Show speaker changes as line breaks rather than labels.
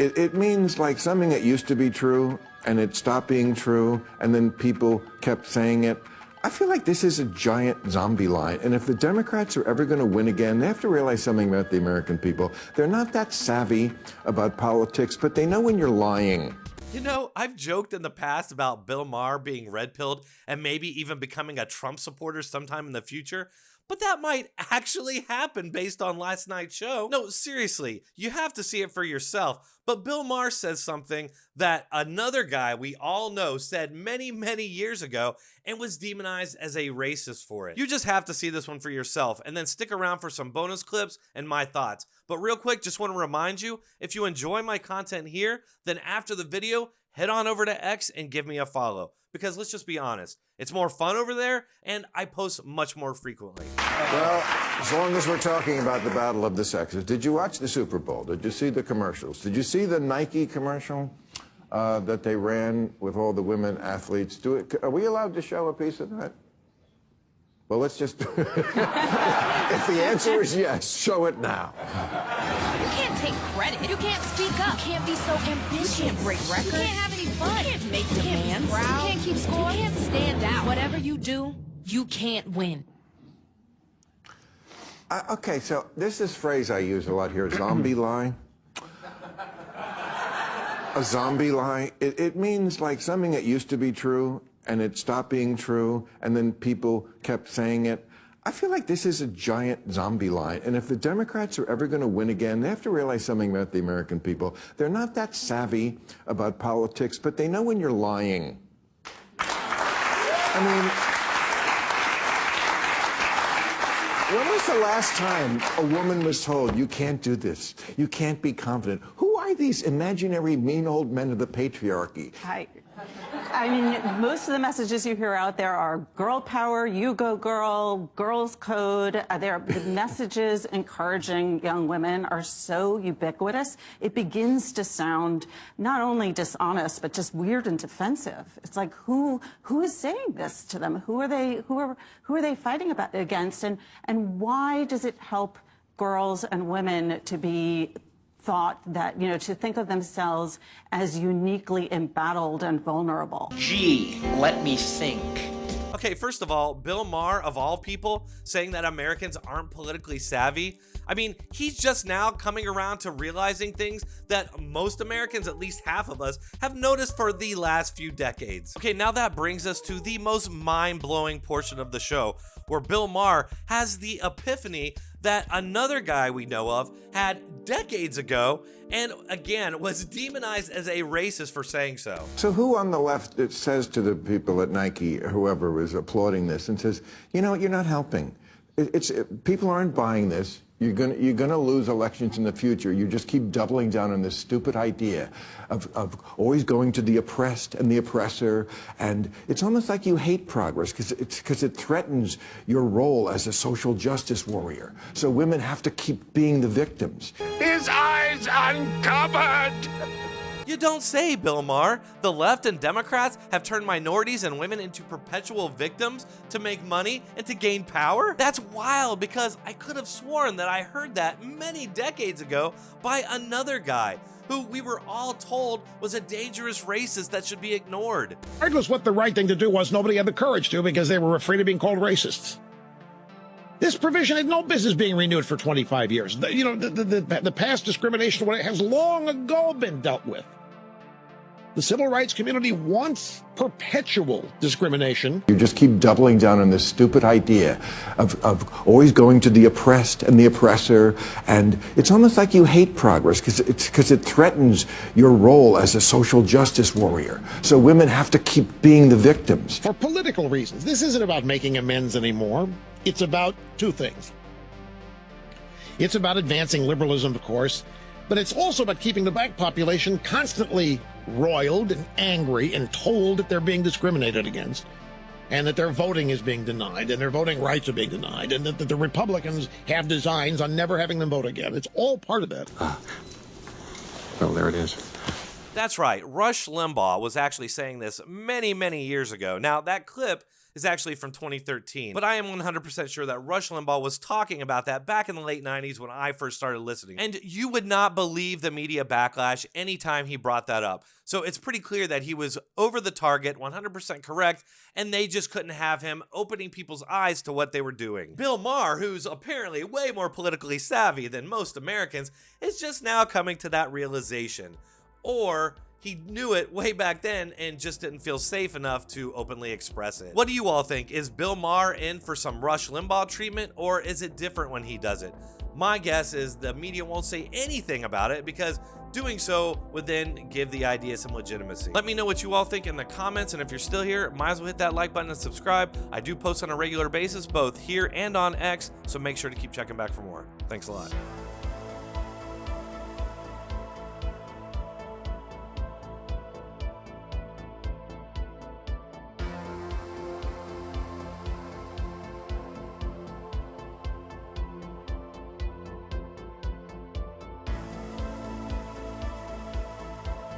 It means like something that used to be true and it stopped being true and then people kept saying it. I feel like this is a giant zombie line, and if the Democrats are ever going to win again, they have to realize something about the American people. They're not that savvy about politics, but they know when you're lying.
You know, I've joked in the past about Bill Maher being red-pilled and maybe even becoming a Trump supporter sometime in the future, but that might actually happen based on last night's show. No, seriously, you have to see it for yourself. But Bill Maher says something that another guy we all know said many, many years ago and was demonized as a racist for it. You just have to see this one for yourself and then stick around for some bonus clips and my thoughts. But real quick, just want to remind you, if you enjoy my content here, then after the video, head on over to X and give me a follow. Because let's just be honest, it's more fun over there, and I post much more frequently.
Well, as long as we're talking about the battle of the sexes, did you watch the Super Bowl? Did you see the commercials? Did you see the Nike commercial that they ran with all the women athletes? Are we allowed to show a piece of that? Well, let's just... If the answer is yes, show it now.
You can't take credit. You can't speak up. You can't be so ambitious. You can't break records. You can't have any fun. You can't make demands. You can't keep score. You can't stand out. Whatever you do, you can't win.
Okay, so there's this phrase I use a lot here, zombie lie. A zombie lie. It means like something that used to be true and it stopped being true and then people kept saying it. I feel like this is a giant zombie line, and if the Democrats are ever going to win again, they have to realize something about the American people. They're not that savvy about politics, but they know when you're lying. I mean, when was the last time a woman was told, you can't do this, you can't be confident? Who are these imaginary mean old men of the patriarchy?
I mean, most of the messages you hear out there are girl power, you go girl, girls code. The messages encouraging young women are so ubiquitous. It begins to sound not only dishonest, but just weird and defensive. It's like, who is saying this to them? Who are they fighting against? And why does it help girls and women to be thought that, you know, to think of themselves as uniquely embattled and vulnerable?
Gee, let me think.
Okay, first of all, Bill Maher, of all people, saying that Americans aren't politically savvy. I mean, he's just now coming around to realizing things that most Americans, at least half of us, have noticed for the last few decades. Okay, now that brings us to the most mind-blowing portion of the show, where Bill Maher has the epiphany that another guy we know of had decades ago and again was demonized as a racist for saying so.
So who on the left says to the people at Nike, whoever was applauding this, and says, you know, you're not helping. People aren't buying this. You're gonna lose elections in the future. You just keep doubling down on this stupid idea of always going to the oppressed and the oppressor, and it's almost like you hate progress because it threatens your role as a social justice warrior. So women have to keep being the victims.
His eyes uncovered!
You don't say, Bill Maher. The left and Democrats have turned minorities and women into perpetual victims to make money and to gain power? That's wild, because I could have sworn that I heard that many decades ago by another guy who we were all told was a dangerous racist that should be ignored.
Regardless what the right thing to do was, nobody had the courage to because they were afraid of being called racists. This provision had no business being renewed for 25 years. The past discrimination has long ago been dealt with. The civil rights community wants perpetual discrimination.
You just keep doubling down on this stupid idea of always going to the oppressed and the oppressor, and it's almost like you hate progress because it threatens your role as a social justice warrior. So women have to keep being the victims.
For political reasons. This isn't about making amends anymore. It's about two things. It's about advancing liberalism, of course, but it's also about keeping the black population constantly roiled and angry and told that they're being discriminated against, and that their voting is being denied, and their voting rights are being denied, and that the Republicans have designs on never having them vote again. It's all part of that.
Well, there it is.
That's right, Rush Limbaugh was actually saying this many, many years ago. Now, that clip is actually from 2013, but I am 100% sure that Rush Limbaugh was talking about that back in the late 90s when I first started listening. And you would not believe the media backlash anytime he brought that up. So it's pretty clear that he was over the target, 100% correct, and they just couldn't have him opening people's eyes to what they were doing. Bill Maher, who's apparently way more politically savvy than most Americans, is just now coming to that realization. Or he knew it way back then and just didn't feel safe enough to openly express it. What do you all think? Is Bill Maher in for some Rush Limbaugh treatment, or is it different when he does it? My guess is the media won't say anything about it because doing so would then give the idea some legitimacy. Let me know what you all think in the comments, and if you're still here, might as well hit that like button and subscribe. I do post on a regular basis, both here and on X, so make sure to keep checking back for more. Thanks a lot.